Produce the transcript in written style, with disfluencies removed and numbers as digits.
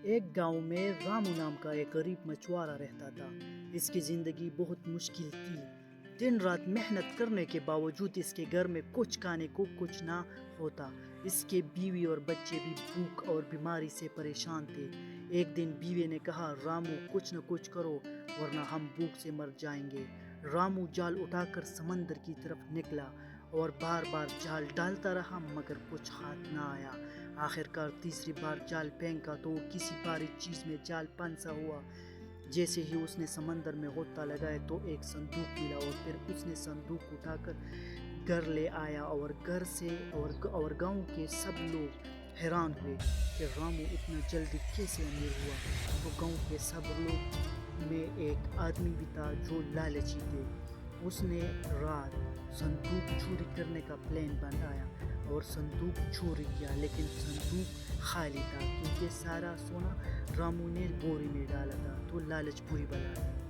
ایک گاؤں میں رامو نام کا ایک غریب مچھوارا رہتا تھا۔ اس کی زندگی بہت مشکل تھی۔ دن رات محنت کرنے کے باوجود اس کے گھر میں کچھ کھانے کو کچھ نہ ہوتا۔ اس کے بیوی اور بچے بھی بھوک اور بیماری سے پریشان تھے۔ ایک دن بیوی نے کہا، رامو کچھ نہ کچھ کرو ورنہ ہم بھوک سے مر جائیں گے۔ رامو جال اٹھا کر سمندر کی طرف نکلا اور بار بار جال ڈالتا رہا مگر کچھ ہاتھ نہ آیا۔ آخرکار تیسری بار جال پھینکا تو وہ کسی بھاری چیز میں جال پھنسا ہوا۔ جیسے ہی اس نے سمندر میں غوطہ لگایا تو ایک صندوق ملا اور پھر اس نے صندوق اٹھا کر گھر لے آیا اور گاؤں کے سب لوگ حیران ہوئے کہ رامو اتنا جلدی کیسے امیر ہوا۔ تو گاؤں کے سب لوگ میں ایک آدمی بھی تھا جو لالچی تھے۔ اس نے رات صندوق چوری کرنے کا پلان بنایا اور صندوق چوری کیا، لیکن صندوق خالی تھا کیونکہ سارا سونا رامو نے بوری میں ڈالا تھا۔ تو لالچ بری بلا ہے۔